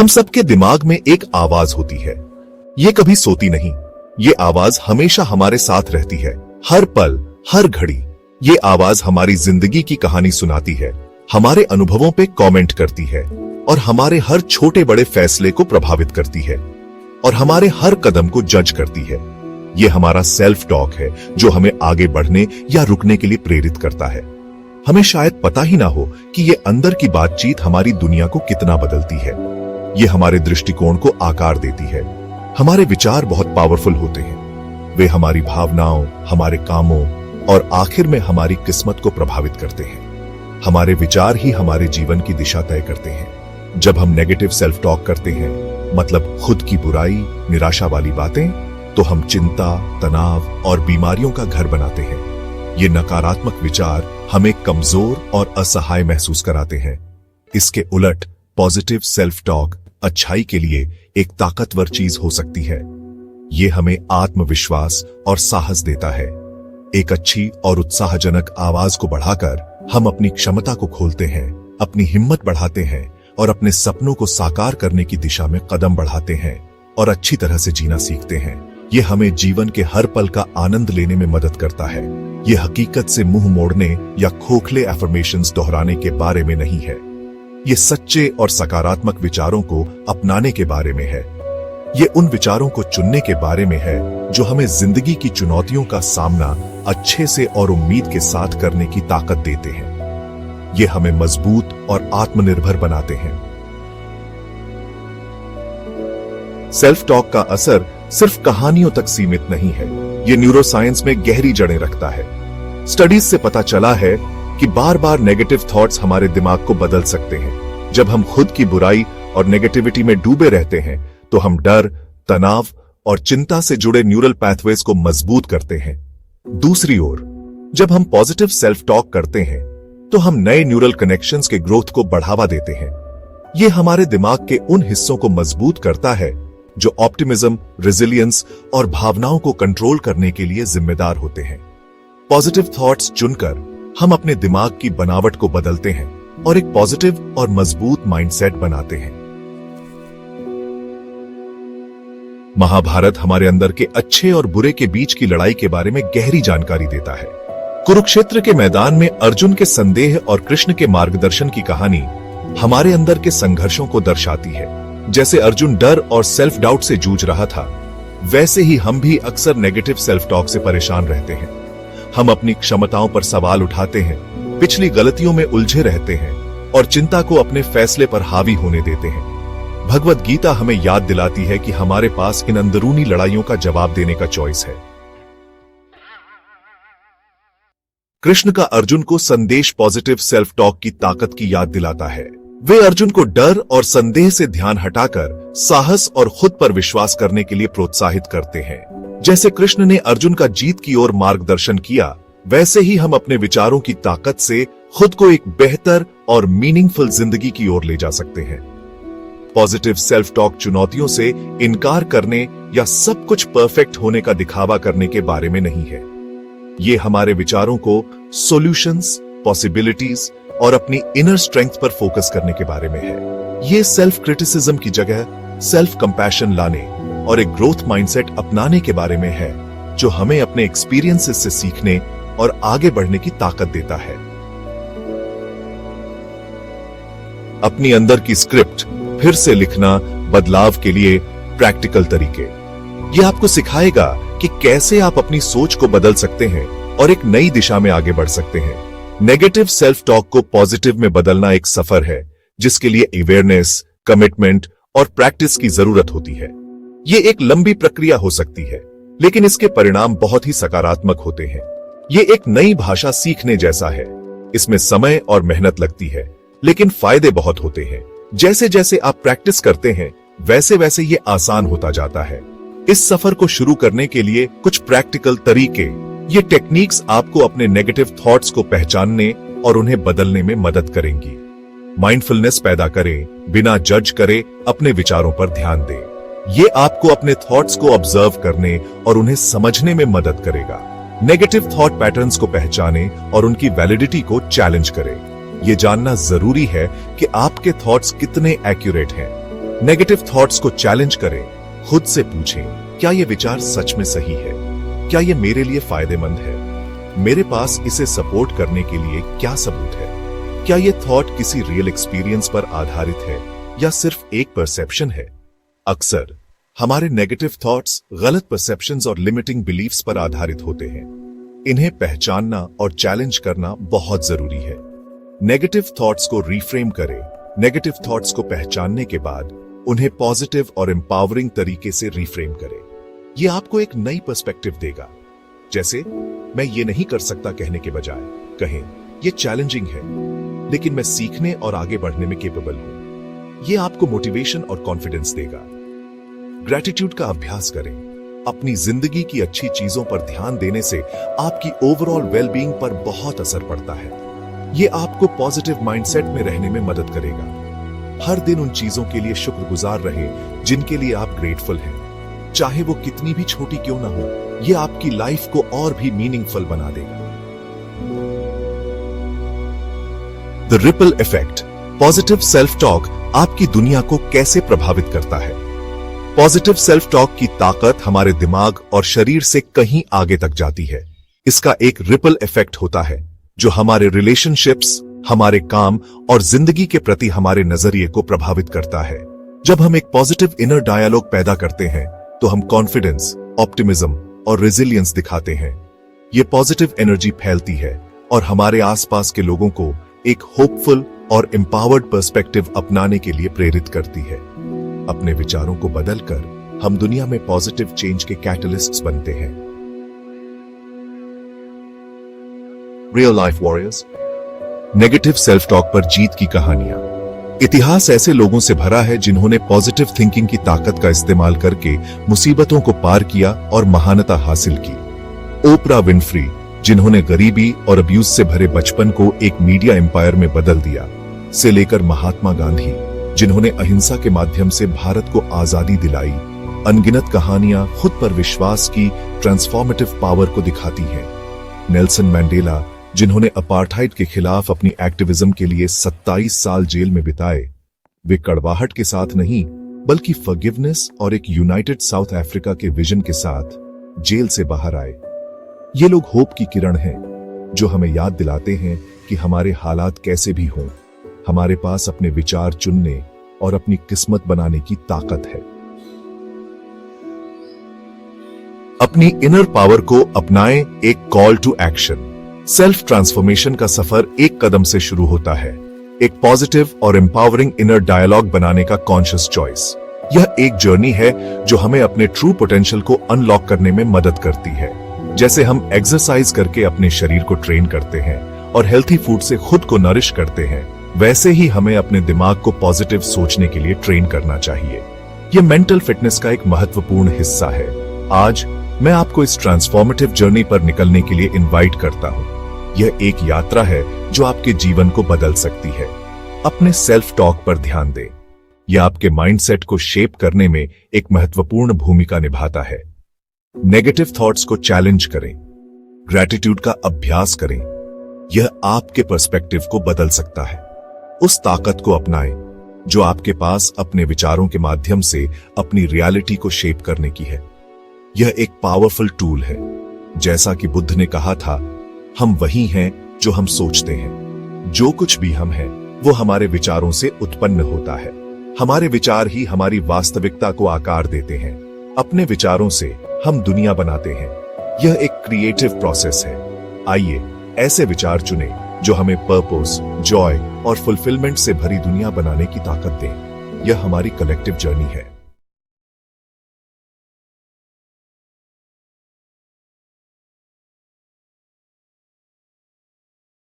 हम सबके दिमाग में एक आवाज होती है, ये कभी सोती नहीं। ये आवाज हमेशा हमारे साथ रहती है, हर पल, हर घड़ी। ये आवाज हमारी जिंदगी की कहानी सुनाती है, हमारे अनुभवों पे कमेंट करती है और हमारे हर छोटे बड़े फैसले को प्रभावित करती है और हमारे हर कदम को जज करती है। ये हमारा सेल्फ टॉक है जो हमें आगे बढ़ने या रुकने के लिए प्रेरित करता है। हमें शायद पता ही ना हो कि ये अंदर की बातचीत हमारी दुनिया को कितना बदलती है। ये हमारे दृष्टिकोण को आकार देती है। हमारे विचार बहुत पावरफुल होते हैं। वे हमारी भावनाओं, हमारे कामों और आखिर में हमारी किस्मत को प्रभावित करते हैं। हमारे विचार ही हमारे जीवन की दिशा तय करते हैं। जब हम नेगेटिव सेल्फ टॉक करते हैं, मतलब खुद की बुराई, निराशा वाली बातें, तो हम चिंता, तनाव और बीमारियों का घर बनाते हैं। ये नकारात्मक विचार हमें कमजोर और असहाय महसूस कराते हैं। इसके उलट पॉजिटिव सेल्फ टॉक अच्छाई के लिए एक ताकतवर चीज हो सकती है। ये हमें आत्मविश्वास और साहस देता है। एक अच्छी और उत्साहजनक आवाज को बढ़ाकर हम अपनी क्षमता को खोलते हैं, अपनी हिम्मत बढ़ाते हैं और अपने सपनों को साकार करने की दिशा में कदम बढ़ाते हैं और अच्छी तरह से जीना सीखते हैं। ये हमें जीवन के हर पल का आनंद लेने में मदद करता है। ये हकीकत से मुंह मोड़ने या खोखले अफर्मेशंस दोहराने के बारे में नहीं है। ये सच्चे और सकारात्मक विचारों को अपनाने के बारे में है। ये उन विचारों को चुनने के बारे में है जो हमें जिंदगी की चुनौतियों का सामना अच्छे से और उम्मीद के साथ करने की ताकत देते हैं। ये हमें मजबूत और आत्मनिर्भर बनाते हैं। सेल्फ टॉक का असर सिर्फ कहानियों तक सीमित नहीं है, ये न्यूरोसाइंस में गहरी जड़ें रखता है। स्टडीज से पता चला है कि बार बार नेगेटिव थॉट्स हमारे दिमाग को बदल सकते हैं। जब हम खुद की बुराई और नेगेटिविटी में डूबे रहते हैं तो हम डर, तनाव और चिंता से जुड़े न्यूरल पैथवेज को मजबूत करते हैं। दूसरी ओर, जब हम पॉजिटिव सेल्फ टॉक करते हैं तो हम नए न्यूरल कनेक्शंस के ग्रोथ को बढ़ावा देते हैं। यह हमारे दिमाग के उन हिस्सों को मजबूत करता है जो ऑप्टिमिज्म, रेजिलियंस और भावनाओं को कंट्रोल करने के लिए जिम्मेदार होते हैं। पॉजिटिव थॉट्स चुनकर हम अपने दिमाग की बनावट को बदलते हैं और एक पॉजिटिव और मजबूत माइंडसेट बनाते हैं। महाभारत हमारे अंदर के अच्छे और बुरे के बीच की लड़ाई के बारे में गहरी जानकारी देता है। कुरुक्षेत्र के मैदान में अर्जुन के संदेह और कृष्ण के मार्गदर्शन की कहानी हमारे अंदर के संघर्षों को दर्शाती है। जैसे अर्जुन डर और सेल्फ डाउट से जूझ रहा था, वैसे ही हम भी अक्सर नेगेटिव सेल्फ टॉक से परेशान रहते हैं। हम अपनी क्षमताओं पर सवाल उठाते हैं, पिछली गलतियों में उलझे रहते हैं और चिंता को अपने फैसले पर हावी होने देते हैं। भगवत गीता हमें याद दिलाती है कि हमारे पास इन अंदरूनी लड़ाइयों का जवाब देने का चॉइस है। कृष्ण का अर्जुन को संदेश पॉजिटिव सेल्फ टॉक की ताकत की याद दिलाता है। वे अर्जुन को डर और संदेह से ध्यान हटाकर साहस और खुद पर विश्वास करने के लिए प्रोत्साहित करते हैं। जैसे कृष्ण ने अर्जुन का जीत की ओर मार्गदर्शन किया, वैसे ही हम अपने विचारों की ताकत से खुद को एक बेहतर और मीनिंगफुल जिंदगी की ओर ले जा सकते हैं। पॉजिटिव सेल्फ टॉक चुनौतियों से इनकार करने या सब कुछ परफेक्ट होने का दिखावा करने के बारे में नहीं है। ये हमारे विचारों को सॉल्यूशंस, पॉसिबिलिटीज और अपनी इनर स्ट्रेंथ पर फोकस करने के बारे में है। ये सेल्फ क्रिटिसिज्म की जगह सेल्फ कंपैशन लाने और एक ग्रोथ माइंडसेट अपनाने के बारे में है, जो हमें अपने एक्सपीरियंसेस से सीखने और आगे बढ़ने की ताकत देता है। अपनी अंदर की स्क्रिप्ट फिर से लिखना, बदलाव के लिए प्रैक्टिकल तरीके। यह आपको सिखाएगा कि कैसे आप अपनी सोच को बदल सकते हैं और एक नई दिशा में आगे बढ़ सकते हैं। नेगेटिव सेल्फ टॉक को पॉजिटिव में बदलना एक सफर है, जिसके लिए अवेयरनेस, कमिटमेंट और प्रैक्टिस की जरूरत होती है। यह एक लंबी प्रक्रिया हो सकती है, लेकिन इसके परिणाम बहुत ही सकारात्मक होते हैं। ये एक नई भाषा सीखने जैसा है। इसमें समय और मेहनत लगती है, लेकिन फायदे बहुत होते हैं। जैसे जैसे आप प्रैक्टिस करते हैं, वैसे वैसे ये आसान होता जाता है। इस सफर को शुरू करने के लिए कुछ प्रैक्टिकल तरीके, ये टेक्निक्स आपको अपने नेगेटिव थॉट्स को पहचानने और उन्हें बदलने में मदद करेंगी। माइंडफुलनेस पैदा करें, बिना जज करे अपने विचारों पर ध्यान दें। ये आपको अपने थॉट्स को ऑब्जर्व करने और उन्हें समझने में मदद करेगा। नेगेटिव थॉट पैटर्न्स को पहचानें और उनकी वैलिडिटी को चैलेंज करें। यह जानना जरूरी है कि आपके थॉट्स कितने एक्यूरेट हैं। नेगेटिव थॉट्स को चैलेंज करें, खुद से पूछें, क्या यह विचार सच में सही है? क्या यह मेरे लिए फायदेमंद है? मेरे पास इसे सपोर्ट करने के लिए क्या सबूत है? क्या यह थॉट किसी रियल एक्सपीरियंस पर आधारित है या सिर्फ एक परसेप्शन है? अक्सर हमारे नेगेटिव थॉट्स गलत परसेप्शंस और लिमिटिंग बिलीफ्स पर आधारित होते हैं। इन्हें पहचानना और चैलेंज करना बहुत जरूरी है। नेगेटिव थॉट्स को रिफ्रेम करें। नेगेटिव थॉट्स को पहचानने के बाद उन्हें पॉजिटिव और एम्पावरिंग तरीके से रिफ्रेम करें। यह आपको एक नई पर्सपेक्टिव देगा। जैसे, मैं ये नहीं कर सकता कहने के बजाय कहें, यह चैलेंजिंग है, लेकिन मैं सीखने और आगे बढ़ने में केपेबल हूं। यह आपको मोटिवेशन और कॉन्फिडेंस देगा। ग्रैटिट्यूड का अभ्यास करें। अपनी जिंदगी की अच्छी चीजों पर ध्यान देने से आपकी ओवरऑल वेलबीइंग पर बहुत असर पड़ता है। यह आपको पॉजिटिव माइंडसेट में रहने में मदद करेगा। हर दिन उन चीजों के लिए शुक्रगुजार रहे जिनके लिए आप ग्रेटफुल हैं, चाहे वो कितनी भी छोटी क्यों ना हो। यह आपकी लाइफ को और भी मीनिंगफुल बना देगा। The ripple effect. Positive self talk आपकी दुनिया को कैसे प्रभावित करता है? पॉजिटिव सेल्फ टॉक की ताकत हमारे दिमाग और शरीर से कहीं आगे तक जाती है। इसका एक रिपल इफेक्ट होता है जो हमारे रिलेशनशिप्स, हमारे काम और जिंदगी के प्रति हमारे नजरिए को प्रभावित करता है। जब हम एक पॉजिटिव इनर डायलॉग पैदा करते हैं तो हम कॉन्फिडेंस, ऑप्टिमिज्म और रेजिलियंस दिखाते हैं। ये पॉजिटिव एनर्जी फैलती है और हमारे आसपास के लोगों को एक होपफुल और एम्पावर्ड पर्सपेक्टिव अपनाने के लिए प्रेरित करती है। अपने विचारों को बदलकर हम दुनिया में पॉजिटिव चेंज के कैटलिस्ट्स बनते हैं। Real life warriors. Negative self talk पर जीत की कहानियां। इतिहास ऐसे लोगों से भरा है जिन्होंने पॉजिटिव थिंकिंग की ताकत का इस्तेमाल करके मुसीबतों को पार किया और महानता हासिल की। ओपरा विनफ्री, जिन्होंने गरीबी और अब्यूज से भरे बचपन को एक मीडिया एम्पायर में बदल दिया, से लेकर महात्मा गांधी, जिन्होंने अहिंसा के माध्यम से भारत को आजादी दिलाई। अनगिनत कहानियां खुद पर विश्वास की ट्रांसफॉर्मेटिव पावर को दिखाती हैं। नेल्सन मैंडेला, जिन्होंने अपार्थाइड के खिलाफ अपनी एक्टिविज्म के लिए 27 साल जेल में बिताए, वे कड़वाहट के साथ नहीं बल्कि फॉरगिवनेस और एक यूनाइटेड साउथ अफ्रीका के विजन के साथ जेल से बाहर आए। ये लोग होप की किरण हैं, जो हमें याद दिलाते हैं कि हमारे हालात कैसे भी हों, हमारे पास अपने विचार चुनने और अपनी किस्मत बनाने की ताकत है। अपनी इनर पावर को अपनाएं। एक call to action. Self transformation का सफर एक कदम से शुरू होता है। एक पॉजिटिव और एम्पावरिंग इनर डायलॉग बनाने का कॉन्शियस चॉइस। यह एक जर्नी है जो हमें अपने ट्रू पोटेंशियल को अनलॉक करने में मदद करती है। जैसे हम एक्सरसाइज करके अपने शरीर को ट्रेन करते हैं और हेल्थी फूड से खुद को नरिश करते हैं, वैसे ही हमें अपने दिमाग को पॉजिटिव सोचने के लिए ट्रेन करना चाहिए। यह मेंटल फिटनेस का एक महत्वपूर्ण हिस्सा है। आज मैं आपको इस ट्रांसफॉर्मेटिव जर्नी पर निकलने के लिए इनवाइट करता हूं। यह एक यात्रा है जो आपके जीवन को बदल सकती है। अपने सेल्फ टॉक पर ध्यान दें। यह आपके माइंडसेट को शेप करने में एक महत्वपूर्ण भूमिका निभाता है। नेगेटिव थॉट्स को चैलेंज करें। ग्रैटिट्यूड का अभ्यास करें। यह आपके पर्सपेक्टिव को बदल सकता है। उस ताकत को अपनाएं जो आपके पास अपने विचारों के माध्यम से अपनी रियलिटी को शेप करने की है। यह एक पावरफुल टूल है। जैसा कि बुद्ध ने कहा था, हम वही हैं जो हम सोचते हैं। जो कुछ भी हम हैं, वो हमारे विचारों से उत्पन्न होता है। हमारे विचार ही हमारी वास्तविकता को आकार देते हैं। अपने विचारों से हम दुनिया बनाते हैं। यह एक क्रिएटिव प्रोसेस है। आइए ऐसे विचार चुनें जो हमें पर्पस, जॉय और फुलफिलमेंट से भरी दुनिया बनाने की ताकत दें। यह हमारी कलेक्टिव जर्नी है।